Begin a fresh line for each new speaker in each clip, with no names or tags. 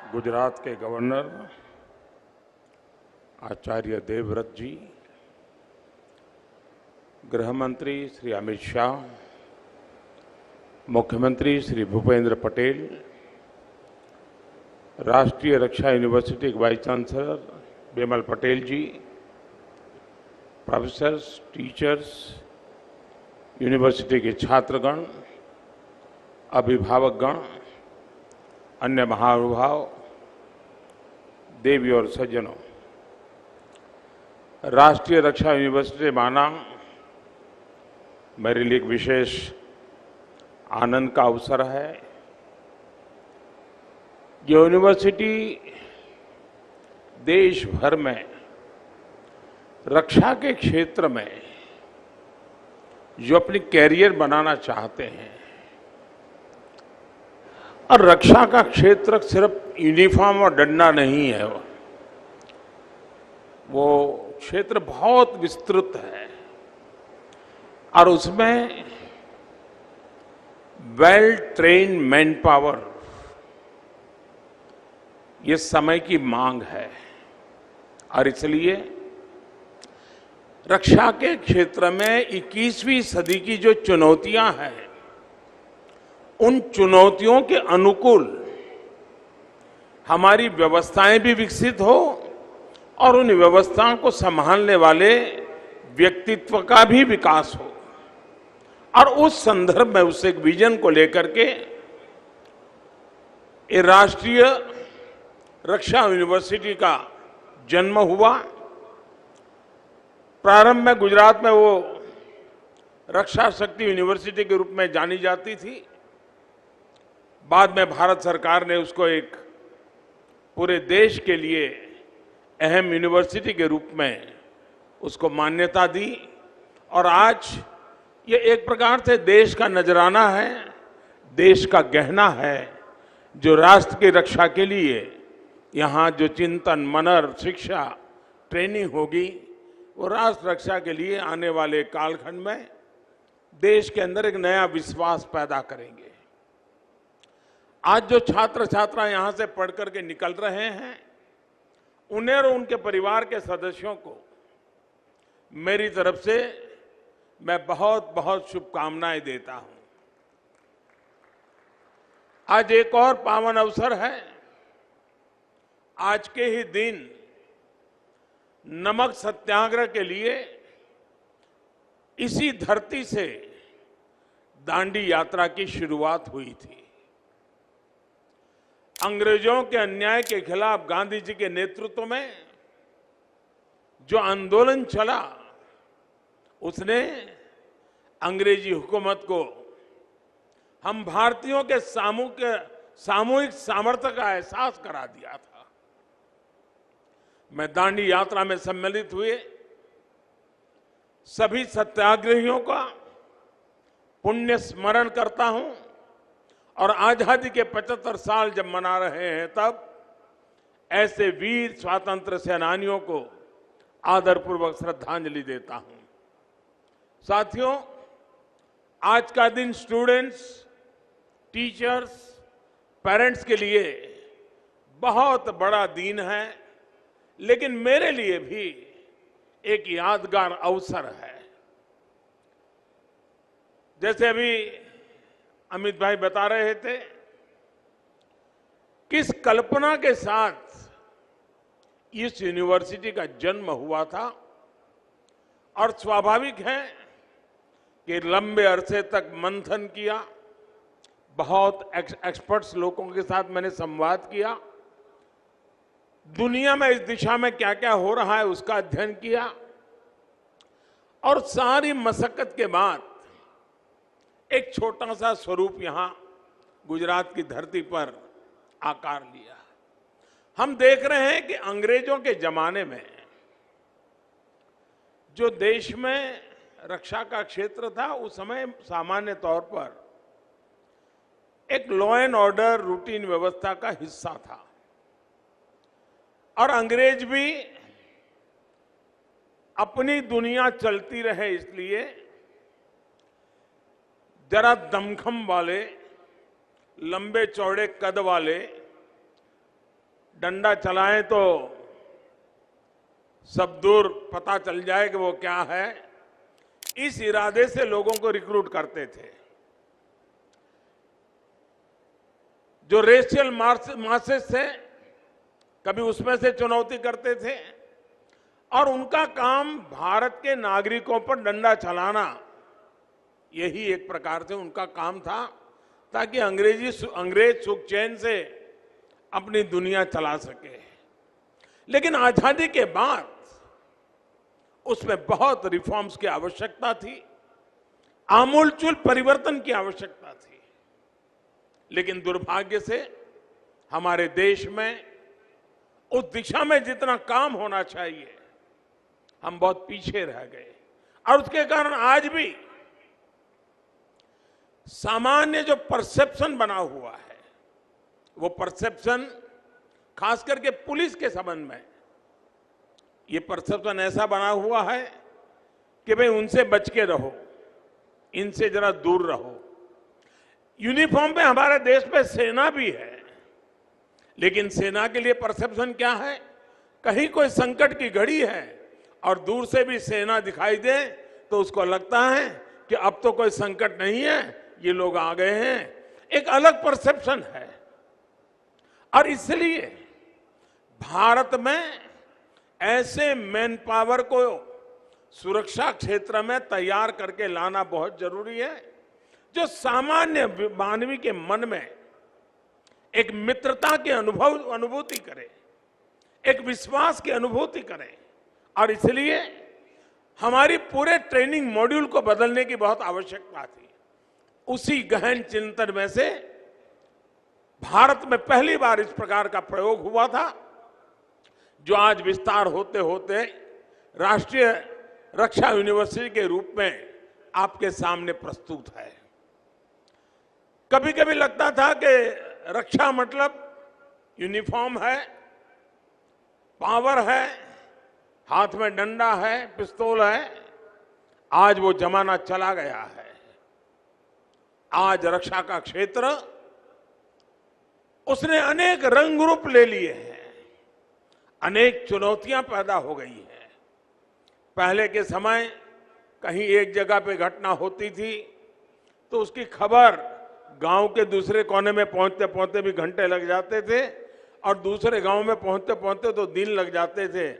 गुजरात के गवर्नर आचार्य देवव्रत जी, गृह मंत्री श्री अमित शाह, मुख्यमंत्री श्री भूपेंद्र पटेल, राष्ट्रीय रक्षा यूनिवर्सिटी के वाइस चांसलर बिमल पटेल जी, प्रोफेसर्स, टीचर्स, यूनिवर्सिटी के छात्रगण, अभिभावकगण, अन्य महानुभाव, देवी और सज्जनों, राष्ट्रीय रक्षा यूनिवर्सिटी माना मेरे लिए एक विशेष आनंद का अवसर है। ये यूनिवर्सिटी देश भर में रक्षा के क्षेत्र में जो अपनी कैरियर बनाना चाहते हैं, और रक्षा का क्षेत्र सिर्फ यूनिफॉर्म और डंडा नहीं है, वो क्षेत्र बहुत विस्तृत है और उसमें वेल ट्रेन्ड मैन पावर ये समय की मांग है। और इसलिए रक्षा के क्षेत्र में 21वीं सदी की जो चुनौतियां हैं, उन चुनौतियों के अनुकूल हमारी व्यवस्थाएं भी विकसित हो और उन व्यवस्थाओं को संभालने वाले व्यक्तित्व का भी विकास हो। और उस संदर्भ में उस एक विजन को लेकर के ये राष्ट्रीय रक्षा यूनिवर्सिटी का जन्म हुआ। प्रारंभ में गुजरात में वो रक्षा शक्ति यूनिवर्सिटी के रूप में जानी जाती थी। बाद में भारत सरकार ने उसको एक पूरे देश के लिए अहम यूनिवर्सिटी के रूप में उसको मान्यता दी और आज ये एक प्रकार से देश का नजराना है, देश का गहना है, जो राष्ट्र की रक्षा के लिए यहाँ जो चिंतन, मनन, शिक्षा, ट्रेनिंग होगी, वो राष्ट्र रक्षा के लिए आने वाले कालखंड में देश के अंदर एक नया विश्वास पैदा करेंगे। आज जो छात्र छात्रा यहाँ से पढ़ करके निकल रहे हैं, उन्हें और उनके परिवार के सदस्यों को मेरी तरफ से मैं बहुत बहुत शुभकामनाएं देता हूं। आज एक और पावन अवसर है। आज के ही दिन नमक सत्याग्रह के लिए इसी धरती से दांडी यात्रा की शुरुआत हुई थी। अंग्रेजों के अन्याय के खिलाफ गांधी जी के नेतृत्व में जो आंदोलन चला, उसने अंग्रेजी हुकूमत को हम भारतीयों के सामूहिक सामर्थ्य का एहसास करा दिया था। मैं दांडी यात्रा में सम्मिलित हुए सभी सत्याग्रहियों का पुण्य स्मरण करता हूं और आजादी के 75 साल जब मना रहे हैं, तब ऐसे वीर स्वातंत्र सेनानियों को आदरपूर्वक श्रद्धांजलि देता हूं। साथियों, आज का दिन स्टूडेंट्स, टीचर्स, पेरेंट्स के लिए बहुत बड़ा दिन है, लेकिन मेरे लिए भी एक यादगार अवसर है। जैसे अभी अमित भाई बता रहे थे, किस कल्पना के साथ इस यूनिवर्सिटी का जन्म हुआ था, और स्वाभाविक है कि लंबे अरसे तक मंथन किया, बहुत एक्सपर्ट्स लोगों के साथ मैंने संवाद किया, दुनिया में इस दिशा में क्या क्या हो रहा है उसका अध्ययन किया, और सारी मशक्कत के बाद एक छोटा सा स्वरूप यहां गुजरात की धरती पर आकार लिया। हम देख रहे हैं कि अंग्रेजों के जमाने में जो देश में रक्षा का क्षेत्र था, उस समय सामान्य तौर पर एक लॉ एंड ऑर्डर रूटीन व्यवस्था का हिस्सा था, और अंग्रेज भी अपनी दुनिया चलती रहे इसलिए जरा दमखम वाले, लंबे चौड़े कद वाले डंडा चलाएं तो सब दूर पता चल जाए कि वो क्या है, इस इरादे से लोगों को रिक्रूट करते थे। जो रेशियल मासेस थे, कभी उसमें से चुनौती करते थे और उनका काम भारत के नागरिकों पर डंडा चलाना, यही एक प्रकार से उनका काम था, ताकि अंग्रेज सुख चैन से अपनी दुनिया चला सके। लेकिन आजादी के बाद उसमें बहुत रिफॉर्म्स की आवश्यकता थी, आमूलचूल परिवर्तन की आवश्यकता थी। लेकिन दुर्भाग्य से हमारे देश में उस दिशा में जितना काम होना चाहिए, हम बहुत पीछे रह गए और उसके कारण आज भी सामान्य जो परसेप्शन बना हुआ है, वो परसेप्शन खास करके पुलिस के संबंध में, ये परसेप्शन ऐसा बना हुआ है कि भाई उनसे बच के रहो, इनसे जरा दूर रहो। यूनिफॉर्म पे हमारे देश में सेना भी है, लेकिन सेना के लिए परसेप्शन क्या है? कहीं कोई संकट की घड़ी है और दूर से भी सेना दिखाई दे तो उसको लगता है कि अब तो कोई संकट नहीं है, ये लोग आ गए हैं। एक अलग परसेप्शन है और इसलिए भारत में ऐसे मैन पावर को सुरक्षा क्षेत्र में तैयार करके लाना बहुत जरूरी है, जो सामान्य मानवी के मन में एक मित्रता की अनुभूति करे, एक विश्वास की अनुभूति करे। और इसलिए हमारी पूरे ट्रेनिंग मॉड्यूल को बदलने की बहुत आवश्यकता थी। उसी गहन चिंतन में से भारत में पहली बार इस प्रकार का प्रयोग हुआ था, जो आज विस्तार होते होते राष्ट्रीय रक्षा यूनिवर्सिटी के रूप में आपके सामने प्रस्तुत है। कभी कभी लगता था कि रक्षा मतलब यूनिफॉर्म है, पावर है, हाथ में डंडा है, पिस्तौल है। आज वो जमाना चला गया है। आज रक्षा का क्षेत्र उसने अनेक रंग रूप ले लिए हैं, अनेक चुनौतियां पैदा हो गई हैं। पहले के समय कहीं एक जगह पे घटना होती थी तो उसकी खबर गांव के दूसरे कोने में पहुंचते पहुंचते भी घंटे लग जाते थे और दूसरे गांव में पहुंचते पहुंचते तो दिन लग जाते थे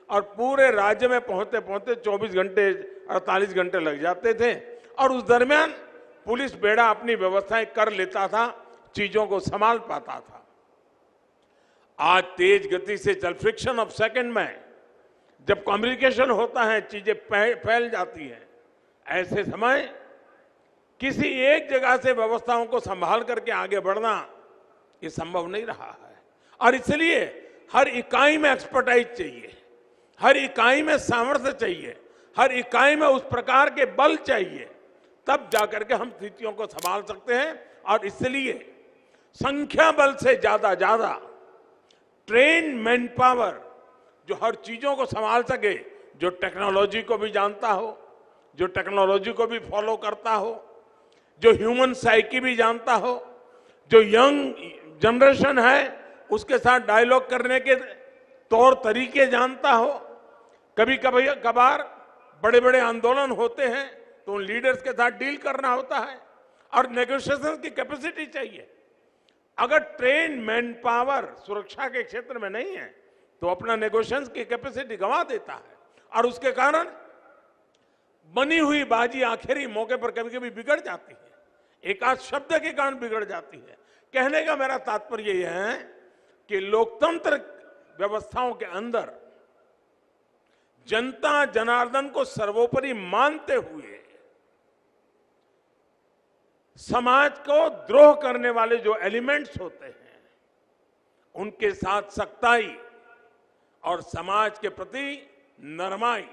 और पूरे राज्य में पहुंचते पहुंचते 24 घंटे 48 घंटे लग जाते थे। और उस दरमियान पुलिस बेड़ा अपनी व्यवस्थाएं कर लेता था, चीजों को संभाल पाता था। आज तेज गति से चल फ्रिक्शन ऑफ सेकंड में जब कम्युनिकेशन होता है, चीजें फैल जाती हैं। ऐसे समय किसी एक जगह से व्यवस्थाओं को संभाल करके आगे बढ़ना ये संभव नहीं रहा है। और इसलिए हर इकाई में एक्सपर्टाइज चाहिए, हर इकाई में सामर्थ्य चाहिए, हर इकाई में उस प्रकार के बल चाहिए, तब जाकर के हम स्थितियों को संभाल सकते हैं। और इसलिए संख्या बल से ज्यादा ट्रेन मैन पावर, जो हर चीजों को संभाल सके, जो टेक्नोलॉजी को भी जानता हो, जो टेक्नोलॉजी को भी फॉलो करता हो, जो ह्यूमन साइकी भी जानता हो, जो यंग जनरेशन है उसके साथ डायलॉग करने के तौर तरीके जानता हो। कभी कभी कभार बड़े बड़े आंदोलन होते हैं तो उन लीडर्स के साथ डील करना होता है और नेगोशिएशन की कैपेसिटी चाहिए। अगर ट्रेन मैन पावर सुरक्षा के क्षेत्र में नहीं है तो अपना नेगोशिएशन की कैपेसिटी गंवा देता है और उसके कारण बनी हुई बाजी आखिरी मौके पर कभी कभी बिगड़ जाती है, एक आध शब्द के कारण बिगड़ जाती है। कहने का मेरा तात्पर्य यह है कि लोकतंत्र व्यवस्थाओं के अंदर जनता जनार्दन को सर्वोपरि मानते हुए समाज को द्रोह करने वाले जो एलिमेंट्स होते हैं उनके साथ सख्ताई और समाज के प्रति नरमाई,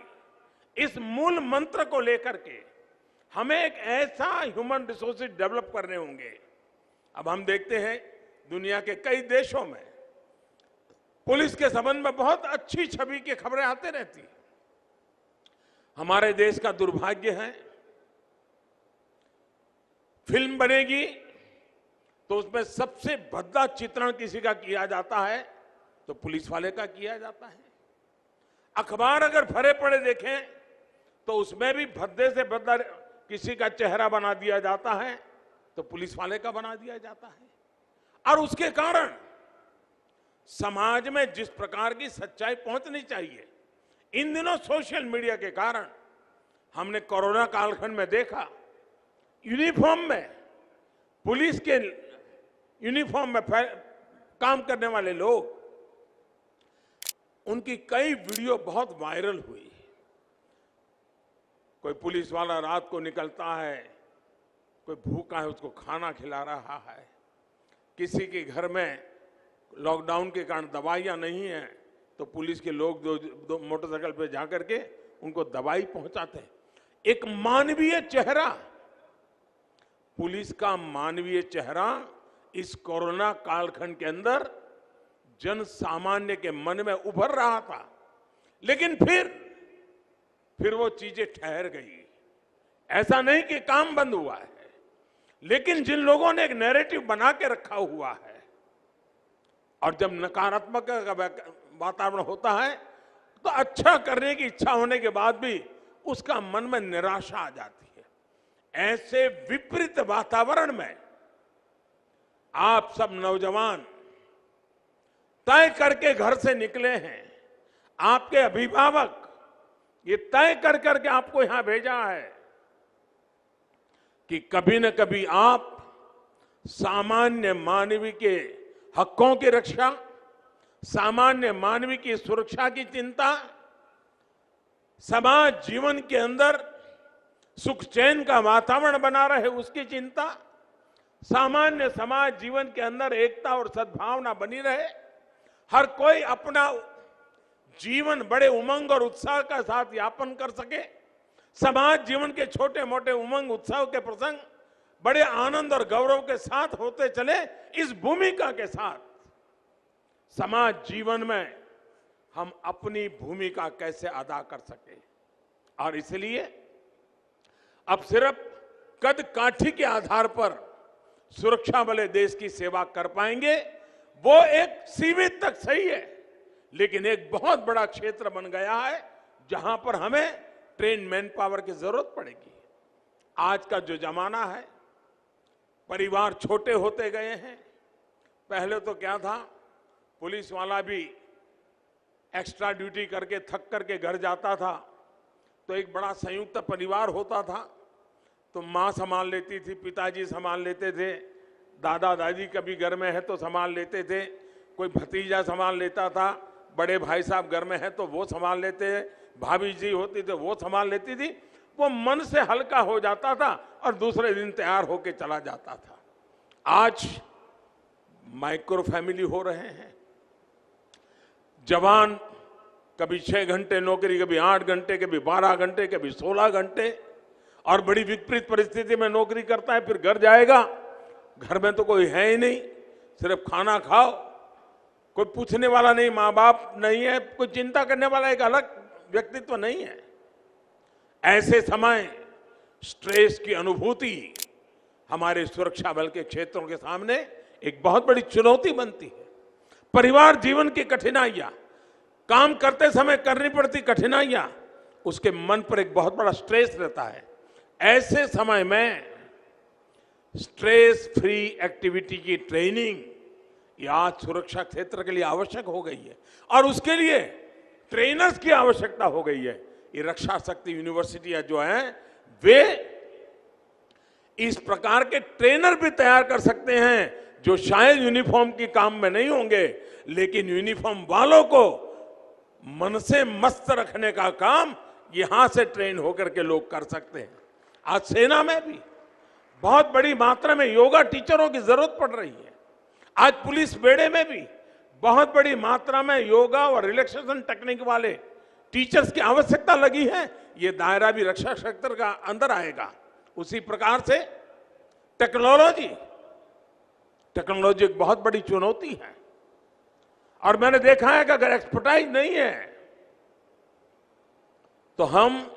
इस मूल मंत्र को लेकर के हमें एक ऐसा ह्यूमन रिसोर्सेज डेवलप करने होंगे। अब हम देखते हैं दुनिया के कई देशों में पुलिस के संबंध में बहुत अच्छी छवि की खबरें आते रहती हैं। हमारे देश का दुर्भाग्य है, फिल्म बनेगी तो उसमें सबसे भद्दा चित्रण किसी का किया जाता है तो पुलिस वाले का किया जाता है। अखबार अगर भरे पड़े देखें तो उसमें भी भद्दे से भद्दा किसी का चेहरा बना दिया जाता है तो पुलिस वाले का बना दिया जाता है। और उसके कारण समाज में जिस प्रकार की सच्चाई पहुंचनी चाहिए, इन दिनों सोशल मीडिया के कारण हमने कोरोना कालखंड में देखा, यूनिफॉर्म में, पुलिस के यूनिफॉर्म में काम करने वाले लोग, उनकी कई वीडियो बहुत वायरल हुई। कोई पुलिस वाला रात को निकलता है, कोई भूखा है उसको खाना खिला रहा है, किसी के घर में लॉकडाउन के कारण दवाइयां नहीं है तो पुलिस के लोग दो मोटरसाइकिल पे जाकर के उनको दवाई पहुंचाते हैं। एक मानवीय चेहरा, पुलिस का मानवीय चेहरा इस कोरोना कालखंड के अंदर जन सामान्य के मन में उभर रहा था। लेकिन फिर वो चीजें ठहर गई। ऐसा नहीं कि काम बंद हुआ है, लेकिन जिन लोगों ने एक नैरेटिव बना के रखा हुआ है, और जब नकारात्मक वातावरण होता है तो अच्छा करने की इच्छा होने के बाद भी उसका मन में निराशा आ जाती है। ऐसे विपरीत वातावरण में आप सब नौजवान तय करके घर से निकले हैं, आपके अभिभावक ये तय कर करके आपको यहां भेजा है कि कभी न कभी आप सामान्य मानवीय के हकों की रक्षा, सामान्य मानवीय की सुरक्षा की चिंता, समाज जीवन के अंदर सुख चैन का वातावरण बना रहे उसकी चिंता, सामान्य समाज जीवन के अंदर एकता और सद्भावना बनी रहे, हर कोई अपना जीवन बड़े उमंग और उत्साह के साथ यापन कर सके, समाज जीवन के छोटे मोटे उमंग उत्साह के प्रसंग बड़े आनंद और गौरव के साथ होते चले, इस भूमिका के साथ समाज जीवन में हम अपनी भूमिका कैसे अदा कर सके। और इसलिए अब सिर्फ कद काठी के आधार पर सुरक्षा वाले देश की सेवा कर पाएंगे, वो एक सीमित तक सही है, लेकिन एक बहुत बड़ा क्षेत्र बन गया है जहां पर हमें ट्रेन मैन पावर की जरूरत पड़ेगी। आज का जो जमाना है, परिवार छोटे होते गए हैं। पहले तो क्या था, पुलिस वाला भी एक्स्ट्रा ड्यूटी करके थक करके घर जाता था तो एक बड़ा संयुक्त परिवार होता था, तो माँ संभाल लेती थी, पिताजी संभाल लेते थे, दादा दादी कभी घर में है तो संभाल लेते थे, कोई भतीजा संभाल लेता था, बड़े भाई साहब घर में है तो वो संभाल लेते, भाभी जी होती तो वो संभाल लेती थी। वो मन से हल्का हो जाता था और दूसरे दिन तैयार होके चला जाता था। आज माइक्रो फैमिली हो रहे हैं, जवान कभी 6 घंटे नौकरी, कभी 8 घंटे, कभी 12 घंटे, कभी 16 घंटे, और बड़ी विपरीत परिस्थिति में नौकरी करता है। फिर घर जाएगा, घर में तो कोई है ही नहीं, सिर्फ खाना खाओ, कोई पूछने वाला नहीं, माँ बाप नहीं है, कोई चिंता करने वाला एक अलग व्यक्तित्व नहीं है। ऐसे समय स्ट्रेस की अनुभूति हमारे सुरक्षा बल के क्षेत्रों के सामने एक बहुत बड़ी चुनौती बनती है। परिवार जीवन की कठिनाइयां, काम करते समय करनी पड़ती कठिनाइयां, उसके मन पर एक बहुत बड़ा स्ट्रेस रहता है। ऐसे समय में स्ट्रेस फ्री एक्टिविटी की ट्रेनिंग ये आज सुरक्षा क्षेत्र के लिए आवश्यक हो गई है, और उसके लिए ट्रेनर्स की आवश्यकता हो गई है। ये रक्षा शक्ति यूनिवर्सिटियां जो हैं, वे इस प्रकार के ट्रेनर भी तैयार कर सकते हैं जो शायद यूनिफॉर्म के काम में नहीं होंगे, लेकिन यूनिफॉर्म वालों को मन से मस्त रखने का काम यहां से ट्रेन होकर के लोग कर सकते हैं। आज सेना में भी बहुत बड़ी मात्रा में योगा टीचरों की जरूरत पड़ रही है। आज पुलिस बेड़े में भी बहुत बड़ी मात्रा में योगा और रिलैक्सेशन टेक्निक वाले टीचर्स की आवश्यकता लगी है। ये दायरा भी रक्षा क्षेत्र का अंदर आएगा। उसी प्रकार से टेक्नोलॉजी एक बहुत बड़ी चुनौती है, और मैंने देखा है कि अगर एक्सपर्टाइज नहीं है तो हम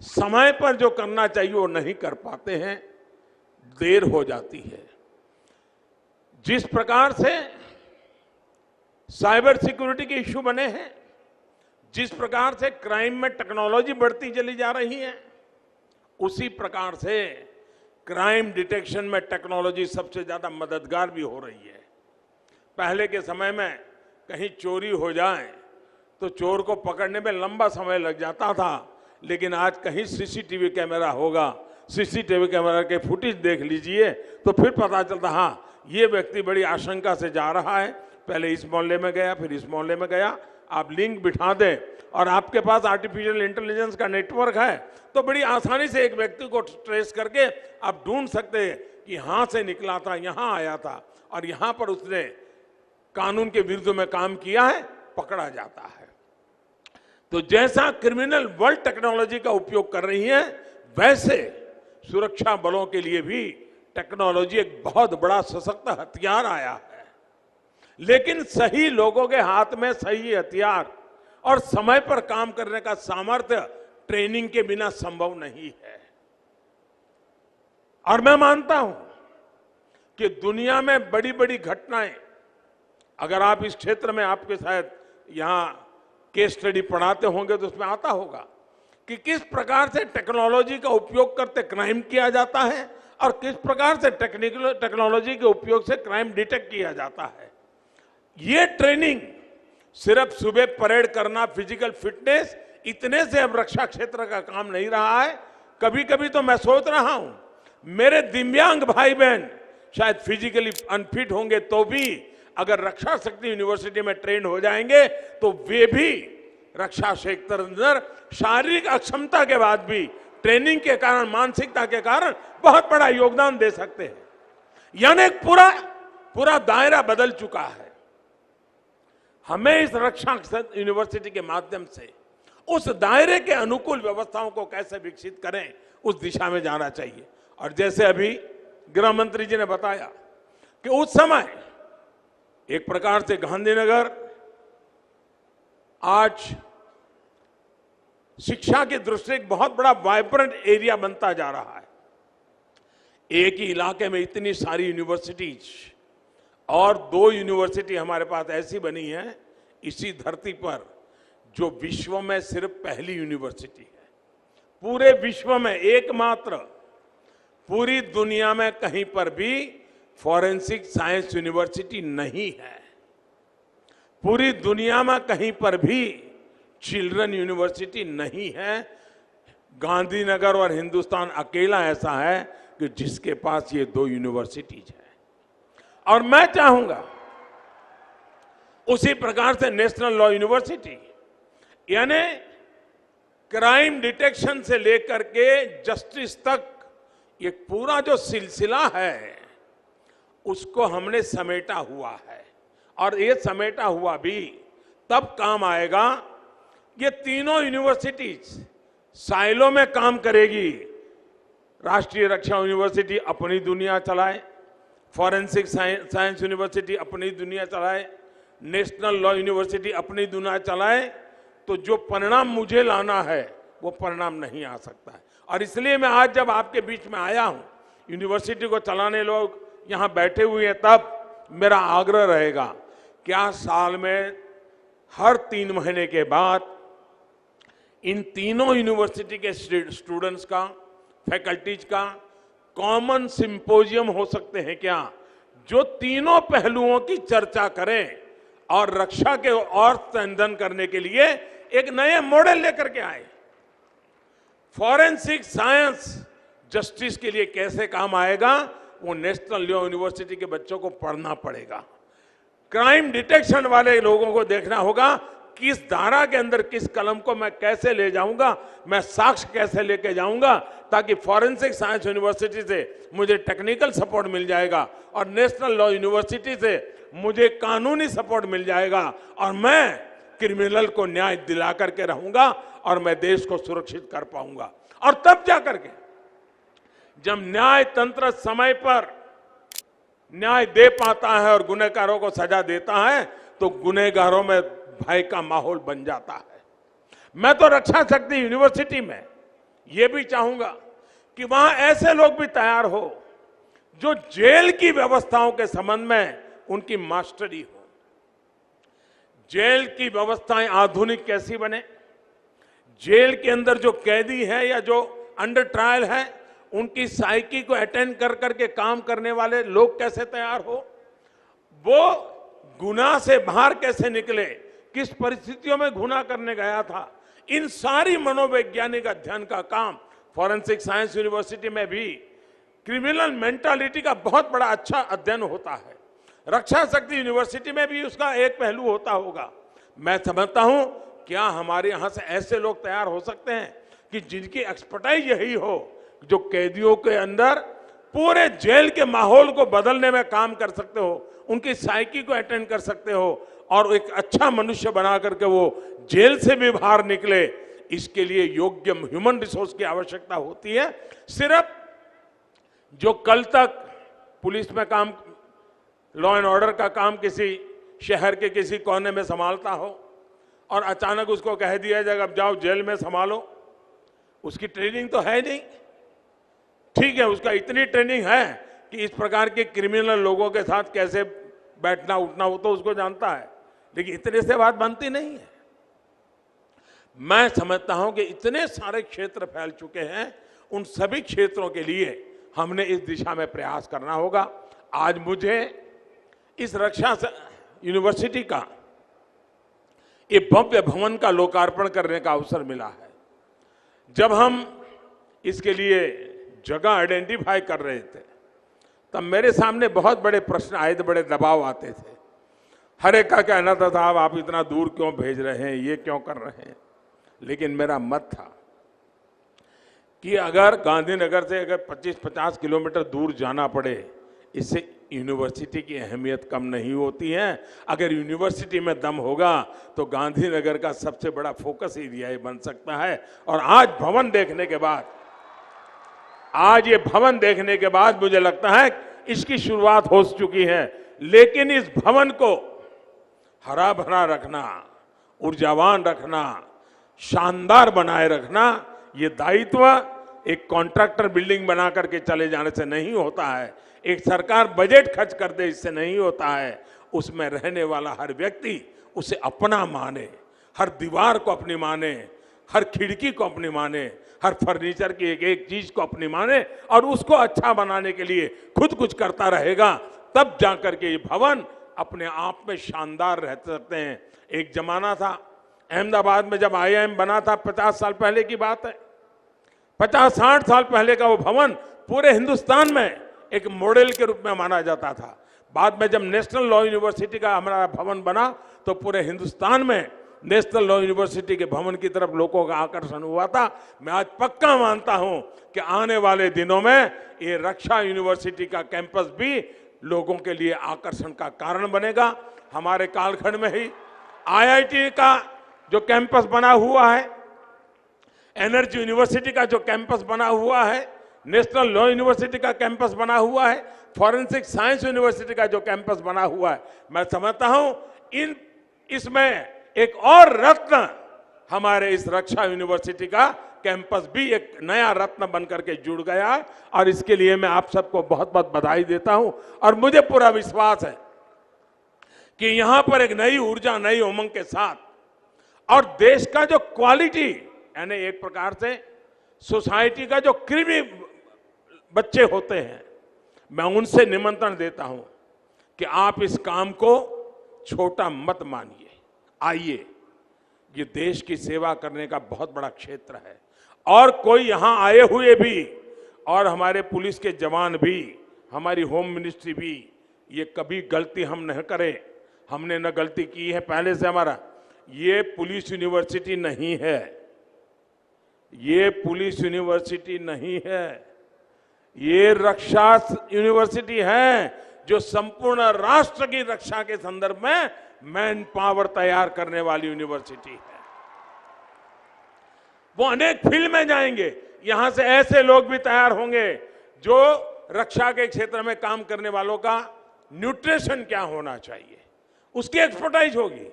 समय पर जो करना चाहिए वो नहीं कर पाते हैं, देर हो जाती है। जिस प्रकार से साइबर सिक्योरिटी के इश्यू बने हैं। जिस प्रकार से क्राइम में टेक्नोलॉजी बढ़ती चली जा रही है, उसी प्रकार से क्राइम डिटेक्शन में टेक्नोलॉजी सबसे ज्यादा मददगार भी हो रही है। पहले के समय में कहीं चोरी हो जाए तो चोर को पकड़ने में लंबा समय लग जाता था, लेकिन आज कहीं सीसीटीवी कैमरा होगा, सीसीटीवी कैमरा के फुटेज देख लीजिए तो फिर पता चलता, हाँ ये व्यक्ति बड़ी आशंका से जा रहा है, पहले इस मोहल्ले में गया, फिर इस मोहल्ले में गया। आप लिंक बिठा दें और आपके पास आर्टिफिशियल इंटेलिजेंस का नेटवर्क है तो बड़ी आसानी से एक व्यक्ति को ट्रेस करके आप ढूंढ सकते हैं कि यहां से निकला था, यहां आया था और यहां पर उसने कानून के विरुद्ध में काम किया है, पकड़ा जाता है। तो जैसा क्रिमिनल वर्ल्ड टेक्नोलॉजी का उपयोग कर रही है, वैसे सुरक्षा बलों के लिए भी टेक्नोलॉजी एक बहुत बड़ा सशक्त हथियार आया है। लेकिन सही लोगों के हाथ में सही हथियार और समय पर काम करने का सामर्थ्य ट्रेनिंग के बिना संभव नहीं है। और मैं मानता हूं कि दुनिया में बड़ी बड़ी घटनाएं, अगर आप इस क्षेत्र में, आपके शायद यहां केस स्टडी पढ़ाते होंगे तो उसमें आता होगा कि किस प्रकार से टेक्नोलॉजी का उपयोग करते क्राइम किया जाता है और किस प्रकार से टेक्नोलॉजी के उपयोग से क्राइम डिटेक्ट किया जाता है। ये ट्रेनिंग सिर्फ सुबह परेड करना, फिजिकल फिटनेस, इतने से अब रक्षा क्षेत्र का काम नहीं रहा है। कभी कभी तो मैं सोच रहा हूं मेरे दिव्यांग भाई बहन शायद फिजिकली अनफिट होंगे तो भी अगर रक्षा शक्ति यूनिवर्सिटी में ट्रेन हो जाएंगे तो वे भी रक्षा क्षेत्र अंदर शारीरिक अक्षमता के बाद भी ट्रेनिंग के कारण, मानसिकता के कारण बहुत बड़ा योगदान दे सकते हैं। यानी पूरा दायरा बदल चुका है। हमें इस रक्षा यूनिवर्सिटी के माध्यम से उस दायरे के अनुकूल व्यवस्थाओं को कैसे विकसित करें, उस दिशा में जाना चाहिए। और जैसे अभी गृह मंत्री जी ने बताया कि उस समय एक प्रकार से गांधीनगर आज शिक्षा की दृष्टि से एक बहुत बड़ा वाइब्रेंट एरिया बनता जा रहा है। एक ही इलाके में इतनी सारी यूनिवर्सिटीज, और 2 यूनिवर्सिटी हमारे पास ऐसी बनी है इसी धरती पर जो विश्व में सिर्फ पहली यूनिवर्सिटी है। पूरे विश्व में एकमात्र, पूरी दुनिया में कहीं पर भी फॉरेंसिक साइंस यूनिवर्सिटी नहीं है। पूरी दुनिया में कहीं पर भी चिल्ड्रन यूनिवर्सिटी नहीं है। गांधीनगर और हिंदुस्तान अकेला ऐसा है कि जिसके पास ये 2 यूनिवर्सिटीज है। और मैं चाहूंगा उसी प्रकार से नेशनल लॉ यूनिवर्सिटी, यानी क्राइम डिटेक्शन से लेकर के जस्टिस तक ये पूरा जो सिलसिला है उसको हमने समेटा हुआ है। और ये समेटा हुआ भी तब काम आएगा, ये तीनों यूनिवर्सिटीज साइलो में काम करेगी। राष्ट्रीय रक्षा यूनिवर्सिटी अपनी दुनिया चलाए, फॉरेंसिक साइंस यूनिवर्सिटी अपनी दुनिया चलाए, नेशनल लॉ यूनिवर्सिटी अपनी दुनिया चलाए, तो जो परिणाम मुझे लाना है वो परिणाम नहीं आ सकता है। और इसलिए मैं आज जब आपके बीच में आया हूं, यूनिवर्सिटी को चलाने लोग यहां बैठे हुए हैं, तब मेरा आग्रह रहेगा क्या साल में हर 3 महीने के बाद इन तीनों यूनिवर्सिटी के स्टूडेंट्स का, फैकल्टीज का कॉमन सिंपोजियम हो सकते हैं क्या, जो तीनों पहलुओं की चर्चा करें और रक्षा के और संवर्धन करने के लिए एक नए मॉडल लेकर के आए। फॉरेंसिक साइंस जस्टिस के लिए कैसे काम आएगा, वो नेशनल लॉ यूनिवर्सिटी के बच्चों को पढ़ना पड़ेगा। क्राइम डिटेक्शन वाले लोगों को देखना होगा किस धारा के अंदर किस कलम को मैं कैसे ले जाऊंगा, मैं साक्ष्य कैसे लेके जाऊंगा, ताकि फॉरेंसिक साइंस यूनिवर्सिटी से मुझे टेक्निकल सपोर्ट मिल जाएगा और नेशनल लॉ यूनिवर्सिटी से मुझे कानूनी सपोर्ट मिल जाएगा और मैं क्रिमिनल को न्याय दिला करके रहूंगा और मैं देश को सुरक्षित कर पाऊंगा। और तब जाकर के जब न्याय तंत्र समय पर न्याय दे पाता है और गुनहगारों को सजा देता है तो गुनहगारों में भय का माहौल बन जाता है। मैं तो रक्षा शक्ति यूनिवर्सिटी में यह भी चाहूंगा कि वहां ऐसे लोग भी तैयार हो जो जेल की व्यवस्थाओं के संबंध में उनकी मास्टरी हो। जेल की व्यवस्थाएं आधुनिक कैसी बने, जेल के अंदर जो कैदी है या जो अंडर ट्रायल है उनकी साइकी को अटेंड कर करके काम करने वाले लोग कैसे तैयार हो, वो गुनाह से बाहर कैसे निकले, किस परिस्थितियों में गुनाह करने गया था, इन सारी मनोवैज्ञानिक अध्ययन का काम फॉरेंसिक साइंस यूनिवर्सिटी में भी क्रिमिनल मेंटालिटी का बहुत बड़ा अच्छा अध्ययन होता है। रक्षा शक्ति यूनिवर्सिटी में भी उसका एक पहलू होता होगा। मैं समझता हूं क्या हमारे यहां से ऐसे लोग तैयार हो सकते हैं कि जिनकी एक्सपर्टाइज यही हो, जो कैदियों के अंदर पूरे जेल के माहौल को बदलने में काम कर सकते हो, उनकी साइकी को अटेंड कर सकते हो और एक अच्छा मनुष्य बना करके वो जेल से भी बाहर निकले। इसके लिए योग्य ह्यूमन रिसोर्स की आवश्यकता होती है। सिर्फ जो कल तक पुलिस में काम, लॉ एंड ऑर्डर का काम किसी शहर के किसी कोने में संभालता हो और अचानक उसको कह दिया जाएगा अब जाओ जेल में संभालो, उसकी ट्रेनिंग तो है नहीं। ठीक है, उसका इतनी ट्रेनिंग है कि इस प्रकार के क्रिमिनल लोगों के साथ कैसे बैठना उठना वो तो उसको जानता है, लेकिन इतने से बात बनती नहीं है। मैं समझता हूं कि इतने सारे क्षेत्र फैल चुके हैं, उन सभी क्षेत्रों के लिए हमने इस दिशा में प्रयास करना होगा। आज मुझे इस रक्षा यूनिवर्सिटी का ये भव्य भवन का लोकार्पण करने का अवसर मिला है। जब हम इसके लिए जगह आइडेंटिफाई कर रहे थे तब मेरे सामने बहुत बड़े प्रश्न आए थे, बड़े दबाव आते थे। हर एक का कहना था साहब आप इतना दूर क्यों भेज रहे हैं, ये क्यों कर रहे हैं, लेकिन मेरा मत था कि अगर गांधीनगर से अगर 25-50 किलोमीटर दूर जाना पड़े, इससे यूनिवर्सिटी की अहमियत कम नहीं होती है। अगर यूनिवर्सिटी में दम होगा तो गांधीनगर का सबसे बड़ा फोकस एरिया बन सकता है। और आज भवन देखने के बाद, आज ये भवन देखने के बाद मुझे लगता है इसकी शुरुआत हो चुकी है, लेकिन इस भवन को हरा भरा रखना, ऊर्जावान रखना, शानदार बनाए रखना, ये दायित्व एक कॉन्ट्रैक्टर बिल्डिंग बना करके चले जाने से नहीं होता है, एक सरकार बजट खर्च कर दे इससे नहीं होता है। उसमें रहने वाला हर व्यक्ति उसे अपना माने, हर दीवार को अपनी माने, हर खिड़की को अपनी माने, हर फर्नीचर की एक एक चीज को अपनी माने और उसको अच्छा बनाने के लिए खुद कुछ करता रहेगा, तब जाकर के ये भवन अपने आप में शानदार रह सकते हैं। एक जमाना था अहमदाबाद में जब IIM बना था, 50 साल पहले की बात है, 50-60 साल पहले का वो भवन पूरे हिंदुस्तान में एक मॉडल के रूप में माना जाता था। बाद में जब नेशनल लॉ यूनिवर्सिटी का हमारा भवन बना तो पूरे हिंदुस्तान में नेशनल लॉ यूनिवर्सिटी के भवन की तरफ लोगों का आकर्षण हुआ था। मैं आज पक्का मानता हूं कि आने वाले दिनों में ये रक्षा यूनिवर्सिटी का कैंपस भी लोगों के लिए आकर्षण का कारण बनेगा। हमारे कालखंड में ही IIT का जो कैंपस बना हुआ है, एनर्जी यूनिवर्सिटी का जो कैंपस बना हुआ है, नेशनल लॉ यूनिवर्सिटी का कैंपस बना हुआ है, फॉरेंसिक साइंस यूनिवर्सिटी का जो कैंपस बना हुआ है, मैं समझता हूं इसमें एक और रत्न हमारे इस रक्षा यूनिवर्सिटी का कैंपस भी एक नया रत्न बनकर के जुड़ गया है। और इसके लिए मैं आप सबको बहुत बहुत बधाई देता हूं और मुझे पूरा विश्वास है कि यहां पर एक नई ऊर्जा, नई उमंग के साथ और देश का जो क्वालिटी, यानी एक प्रकार से सोसाइटी का जो कृमि बच्चे होते हैं, मैं उनसे निमंत्रण देता हूं कि आप इस काम को छोटा मत मानिए। आइए, ये देश की सेवा करने का बहुत बड़ा क्षेत्र है और कोई यहां आए हुए भी और हमारे पुलिस के जवान भी, हमारी होम मिनिस्ट्री भी, ये कभी गलती हम न करें। हमने न गलती की है पहले से। हमारा ये पुलिस यूनिवर्सिटी नहीं है, ये पुलिस यूनिवर्सिटी नहीं है, ये रक्षा यूनिवर्सिटी है जो संपूर्ण राष्ट्र की रक्षा के संदर्भ में मैन पावर तैयार करने वाली यूनिवर्सिटी है। वो अनेक फील्ड में जाएंगे, यहां से ऐसे लोग भी तैयार होंगे जो रक्षा के क्षेत्र में काम करने वालों का न्यूट्रिशन क्या होना चाहिए उसकी एक्सपर्टाइज होगी।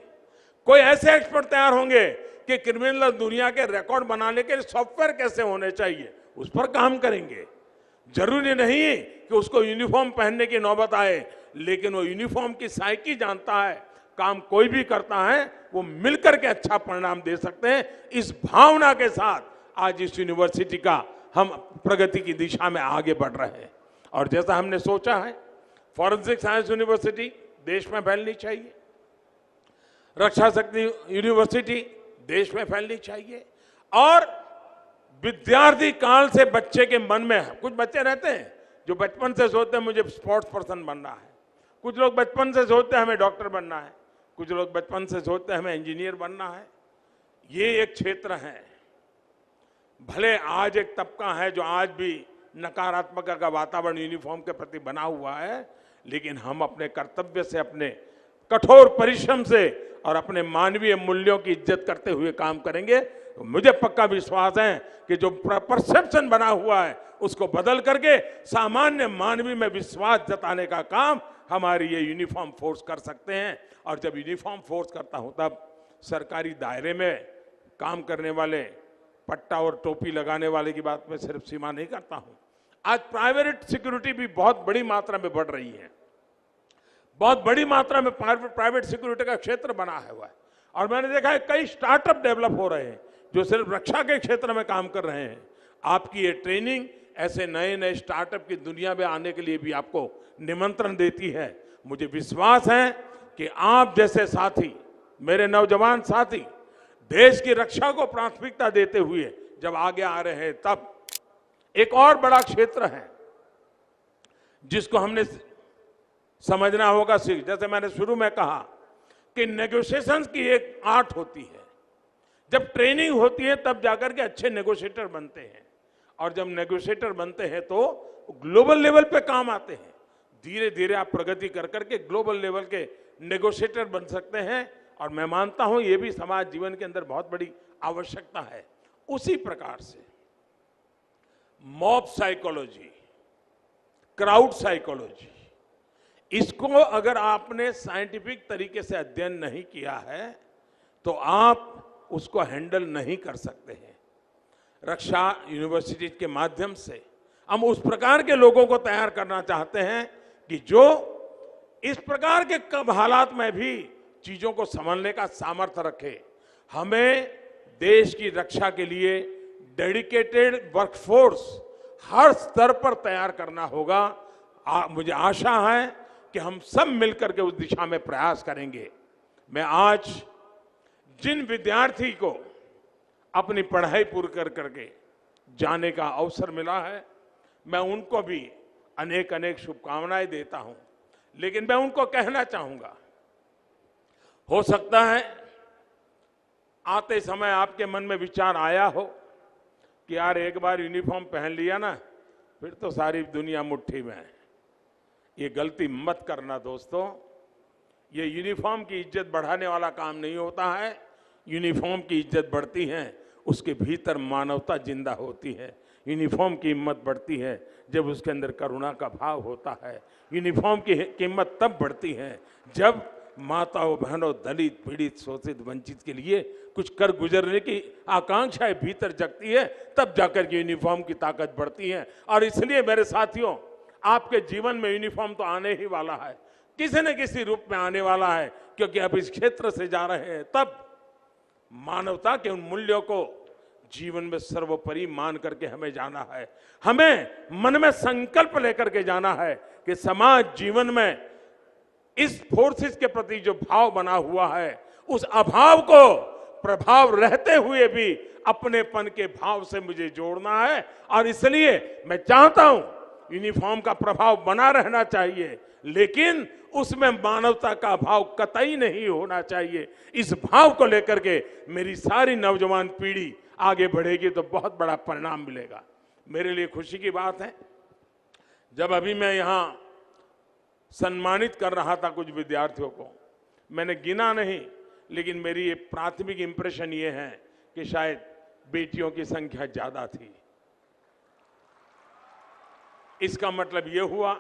कोई ऐसे एक्सपर्ट तैयार होंगे कि क्रिमिनल दुनिया के रिकॉर्ड बनाने के सॉफ्टवेयर कैसे होने चाहिए उस पर काम करेंगे। जरूरी नहीं कि उसको यूनिफॉर्म पहनने की नौबत आए, लेकिन वो यूनिफॉर्म की साइकी जानता है, काम कोई भी करता है वो मिलकर के अच्छा परिणाम दे सकते हैं। इस भावना के साथ आज इस यूनिवर्सिटी का हम प्रगति की दिशा में आगे बढ़ रहे हैं। और जैसा हमने सोचा है, फॉरेंसिक साइंस यूनिवर्सिटी देश में फैलनी चाहिए, रक्षा शक्ति यूनिवर्सिटी देश में फैलनी चाहिए। और विद्यार्थी काल से बच्चे के मन में, कुछ बच्चे रहते हैं जो बचपन से सोचते हैं मुझे स्पोर्ट्स पर्सन बनना है, कुछ लोग बचपन से सोचते हैं हमें डॉक्टर बनना है, कुछ लोग बचपन से सोचते हैं हमें इंजीनियर बनना है। ये एक क्षेत्र है, भले आज एक तबका है जो आज भी नकारात्मक का वातावरण यूनिफॉर्म के प्रति बना हुआ है, लेकिन हम अपने कर्तव्य से, अपने कठोर परिश्रम से और अपने मानवीय मूल्यों की इज्जत करते हुए काम करेंगे तो मुझे पक्का विश्वास है कि जो परसेप्शन बना हुआ है उसको बदल करके सामान्य मानवीय में विश्वास जताने का काम हमारी ये यूनिफॉर्म फोर्स कर सकते हैं। और जब यूनिफॉर्म फोर्स करता हूं तब सरकारी दायरे में काम करने वाले, पट्टा और टोपी लगाने वाले की बात में सिर्फ सीमा नहीं करता हूं। आज प्राइवेट सिक्योरिटी भी बहुत बड़ी मात्रा में बढ़ रही है, बहुत बड़ी मात्रा में प्राइवेट सिक्योरिटी का क्षेत्र बना हुआ है। और मैंने देखा है कई स्टार्टअप डेवलप हो रहे हैं जो सिर्फ रक्षा के क्षेत्र में काम कर रहे हैं। आपकी ये ट्रेनिंग ऐसे नए नए स्टार्टअप की दुनिया में आने के लिए भी आपको निमंत्रण देती है। मुझे विश्वास है कि आप जैसे साथी, मेरे नौजवान साथी, देश की रक्षा को प्राथमिकता देते हुए जब आगे आ रहे हैं, तब एक और बड़ा क्षेत्र है जिसको हमने समझना होगा। जैसे मैंने शुरू में कहा कि नेगोशिएशंस की एक आर्ट होती है, जब ट्रेनिंग होती है तब जाकर के अच्छे नेगोशिएटर बनते हैं, और जब नेगोशिएटर बनते हैं तो ग्लोबल लेवल पे काम आते हैं। धीरे धीरे आप प्रगति कर करके ग्लोबल लेवल के नेगोशिएटर बन सकते हैं, और मैं मानता हूं ये भी समाज जीवन के अंदर बहुत बड़ी आवश्यकता है। उसी प्रकार से मॉब साइकोलॉजी, क्राउड साइकोलॉजी, इसको अगर आपने साइंटिफिक तरीके से अध्ययन नहीं किया है तो आप उसको हैंडल नहीं कर सकते हैं। रक्षा यूनिवर्सिटी के माध्यम से हम उस प्रकार के लोगों को तैयार करना चाहते हैं कि जो इस प्रकार के कब हालात में भी चीजों को संभालने का सामर्थ्य रखे। हमें देश की रक्षा के लिए डेडिकेटेड वर्कफोर्स हर स्तर पर तैयार करना होगा। मुझे आशा है कि हम सब मिलकर के उस दिशा में प्रयास करेंगे। मैं आज जिन विद्यार्थी को अपनी पढ़ाई पूरी कर करके जाने का अवसर मिला है, मैं उनको भी अनेक अनेक शुभकामनाएं देता हूं। लेकिन मैं उनको कहना चाहूंगा, हो सकता है आते समय आपके मन में विचार आया हो कि यार एक बार यूनिफॉर्म पहन लिया ना फिर तो सारी दुनिया मुट्ठी में है। ये गलती मत करना दोस्तों। ये यूनिफॉर्म की इज्जत बढ़ाने वाला काम नहीं होता है। यूनिफॉर्म की इज्जत बढ़ती है, उसके भीतर मानवता जिंदा होती है। यूनिफॉर्म की हिम्मत बढ़ती है जब उसके अंदर करुणा का भाव होता है। यूनिफॉर्म की कीमत तब बढ़ती है जब माताओं, बहनों, दलित, पीड़ित, शोषित, वंचित के लिए कुछ कर गुजरने की आकांक्षाएं भीतर जगती है, तब जाकर के यूनिफॉर्म की ताकत बढ़ती है। और इसलिए मेरे साथियों, आपके जीवन में यूनिफॉर्म तो आने ही वाला है, किसी न किसी रूप में आने वाला है, क्योंकि आप इस क्षेत्र से जा रहे हैं। तब मानवता के उन मूल्यों को जीवन में सर्वोपरि मान करके हमें जाना है। हमें मन में संकल्प लेकर के जाना है कि समाज जीवन में इस फोर्सेस के प्रति जो भाव बना हुआ है, उस अभाव को प्रभाव रहते हुए भी अपनेपन के भाव से मुझे जोड़ना है। और इसलिए मैं चाहता हूं यूनिफॉर्म का प्रभाव बना रहना चाहिए, लेकिन उसमें मानवता का भाव कतई नहीं होना चाहिए। इस भाव को लेकर के मेरी सारी नौजवान पीढ़ी आगे बढ़ेगी तो बहुत बड़ा परिणाम मिलेगा। मेरे लिए खुशी की बात है, जब अभी मैं यहां सम्मानित कर रहा था कुछ विद्यार्थियों को, मैंने गिना नहीं, लेकिन मेरी ये प्राथमिक इंप्रेशन ये है कि शायद बेटियों की संख्या ज्यादा थी। इसका मतलब ये हुआ,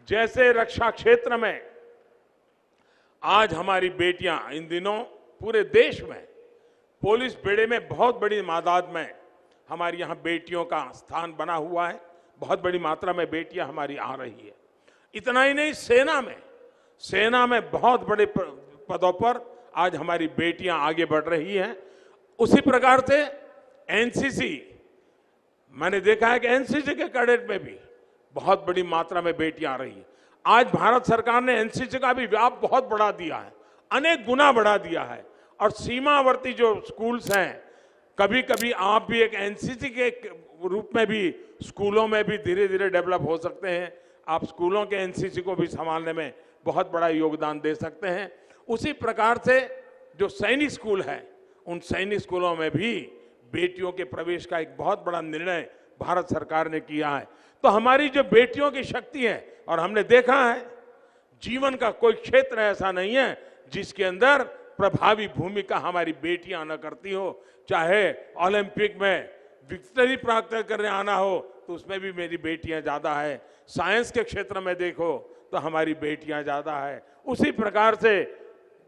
जैसे रक्षा क्षेत्र में आज हमारी बेटियां इन दिनों पूरे देश में पुलिस बेड़े में बहुत बड़ी तादाद में हमारी यहां बेटियों का स्थान बना हुआ है। बहुत बड़ी मात्रा में बेटियां हमारी आ रही है। इतना ही नहीं, सेना में बहुत बड़े पदों पर आज हमारी बेटियां आगे बढ़ रही हैं। उसी प्रकार से एनसीसी, मैंने देखा है कि एनसीसी के कैडेट में भी बहुत बड़ी मात्रा में बेटियां आ रही हैं। आज भारत सरकार ने एनसीसी का भी व्याप बहुत बढ़ा दिया है, अनेक गुना बढ़ा दिया है। और सीमावर्ती जो स्कूल्स हैं, कभी कभी आप भी एक एनसीसी के रूप में भी स्कूलों में भी धीरे धीरे डेवलप हो सकते हैं। आप स्कूलों के एनसीसी को भी संभालने में बहुत बड़ा योगदान दे सकते हैं। उसी प्रकार से जो सैनिक स्कूल है, उन सैनिक स्कूलों में भी बेटियों के प्रवेश का एक बहुत बड़ा निर्णय भारत सरकार ने किया है। तो हमारी जो बेटियों की शक्ति है, और हमने देखा है जीवन का कोई क्षेत्र ऐसा नहीं है जिसके अंदर प्रभावी भूमिका हमारी बेटियां न करती हो। चाहे ओलंपिक में विक्ट्री प्राप्त करने आना हो तो उसमें भी मेरी बेटियां ज्यादा है, साइंस के क्षेत्र में देखो तो हमारी बेटियां ज्यादा है, उसी प्रकार से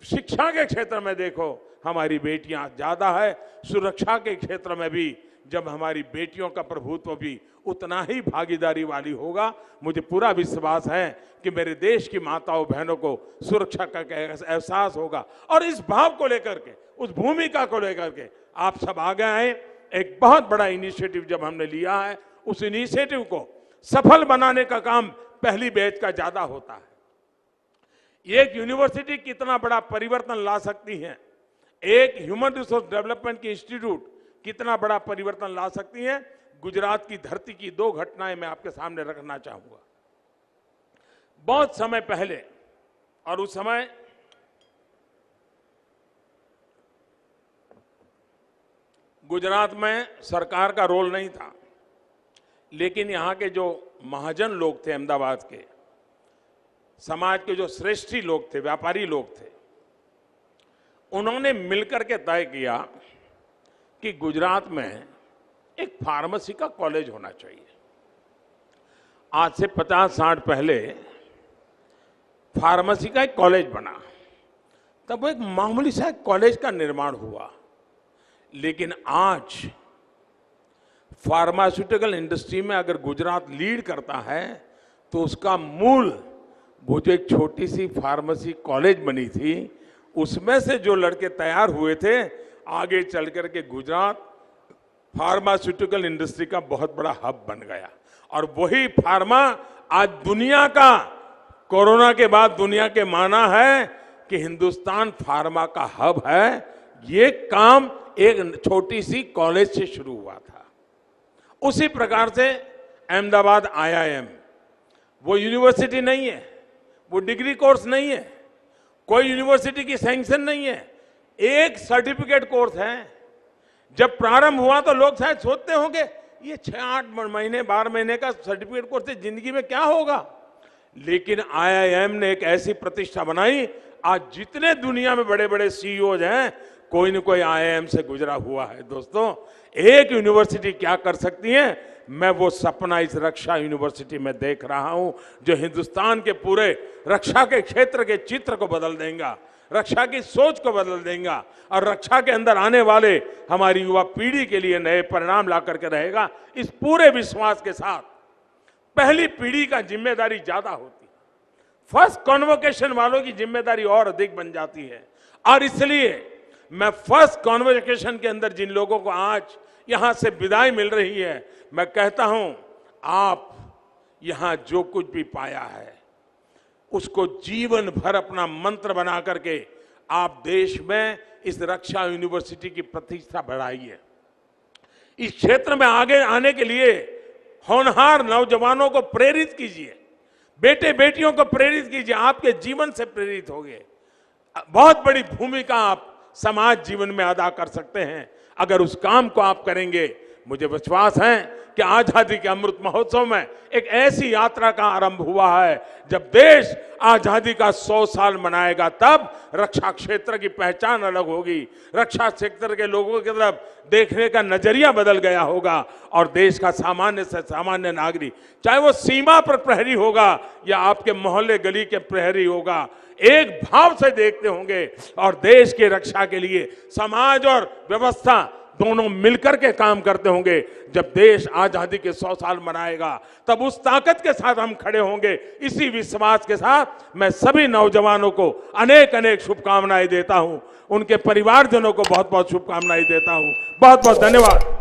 शिक्षा के क्षेत्र में देखो हमारी बेटियां ज्यादा है, सुरक्षा के क्षेत्र में भी जब हमारी बेटियों का प्रभुत्व भी उतना ही भागीदारी वाली होगा, मुझे पूरा विश्वास है कि मेरे देश की माताओं बहनों को सुरक्षा का एहसास होगा। और इस भाव को लेकर के, उस भूमिका को लेकर के आप सब आगे आए। एक बहुत बड़ा इनिशिएटिव जब हमने लिया है, उस इनिशिएटिव को सफल बनाने का काम पहली बैच का ज्यादा होता है। एक यूनिवर्सिटी कितना बड़ा परिवर्तन ला सकती है, एक ह्यूमन रिसोर्स डेवलपमेंट की इंस्टीट्यूट कितना बड़ा परिवर्तन ला सकती है। गुजरात की धरती की दो घटनाएं मैं आपके सामने रखना चाहूंगा। बहुत समय पहले, और उस समय गुजरात में सरकार का रोल नहीं था, लेकिन यहाँ के जो महाजन लोग थे, अहमदाबाद के समाज के जो श्रेष्ठी लोग थे, व्यापारी लोग थे, उन्होंने मिलकर के तय किया कि गुजरात में एक फार्मेसी का कॉलेज होना चाहिए। आज से 50-60 पहले फार्मेसी का एक कॉलेज बना, तब वो एक मामूली सा कॉलेज का निर्माण हुआ। लेकिन आज फार्मास्यूटिकल इंडस्ट्री में अगर गुजरात लीड करता है तो उसका मूल, वो जो एक छोटी सी फार्मेसी कॉलेज बनी थी, उसमें से जो लड़के तैयार हुए थे, आगे चल करके गुजरात फार्मास्यूटिकल इंडस्ट्री का बहुत बड़ा हब बन गया। और वही फार्मा आज दुनिया का, कोरोना के बाद दुनिया के माना है कि हिंदुस्तान फार्मा का हब है। ये काम एक छोटी सी कॉलेज से शुरू हुआ था। उसी प्रकार से अहमदाबाद IIM, वो यूनिवर्सिटी नहीं है, वो डिग्री कोर्स नहीं है, कोई यूनिवर्सिटी की सैंक्शन नहीं है, एक सर्टिफिकेट कोर्स है। जब प्रारंभ हुआ तो लोग शायद सोचते होंगे ये 6-8 महीने 12 महीने का सर्टिफिकेट कोर्स से जिंदगी में क्या होगा। लेकिन IIM ने एक ऐसी प्रतिष्ठा बनाई, आज जितने दुनिया में बड़े बड़े CEOs हैं, कोई न कोई IIM से गुजरा हुआ है। दोस्तों, एक यूनिवर्सिटी क्या कर सकती है, मैं वो सपना इस रक्षा यूनिवर्सिटी में देख रहा हूं, जो हिंदुस्तान के पूरे रक्षा के क्षेत्र के चित्र को बदल देगा, रक्षा की सोच को बदल देगा, और रक्षा के अंदर आने वाले हमारी युवा पीढ़ी के लिए नए परिणाम ला करके रहेगा। इस पूरे विश्वास के साथ पहली पीढ़ी का जिम्मेदारी ज्यादा होती है, फर्स्ट कॉन्वोकेशन वालों की जिम्मेदारी और अधिक बन जाती है। और इसलिए मैं फर्स्ट कॉन्वोकेशन के अंदर जिन लोगों को आज यहां से विदाई मिल रही है, मैं कहता हूं, आप यहां जो कुछ भी पाया है उसको जीवन भर अपना मंत्र बना करके आप देश में इस रक्षा यूनिवर्सिटी की प्रतिष्ठा बढ़ाइए। इस क्षेत्र में आगे आने के लिए होनहार नौजवानों को प्रेरित कीजिए, बेटे बेटियों को प्रेरित कीजिए, आपके जीवन से प्रेरित होंगे। बहुत बड़ी भूमिका आप समाज जीवन में अदा कर सकते हैं अगर उस काम को आप करेंगे। मुझे विश्वास है कि आजादी के अमृत महोत्सव में एक ऐसी यात्रा का आरंभ हुआ है, जब देश आजादी का 100 साल मनाएगा, तब रक्षा क्षेत्र की पहचान अलग होगी, रक्षा क्षेत्र के लोगों की तरफ देखने का नजरिया बदल गया होगा, और देश का सामान्य से सामान्य नागरिक, चाहे वो सीमा पर प्रहरी होगा या आपके मोहल्ले गली के प्रहरी होगा, एक भाव से देखते होंगे और देश की रक्षा के लिए समाज और व्यवस्था दोनों मिलकर के काम करते होंगे। जब देश आजादी के 100 साल मनाएगा तब उस ताकत के साथ हम खड़े होंगे। इसी विश्वास के साथ मैं सभी नौजवानों को अनेक अनेक शुभकामनाएं देता हूं। उनके परिवारजनों को बहुत बहुत शुभकामनाएं देता हूं। बहुत बहुत धन्यवाद।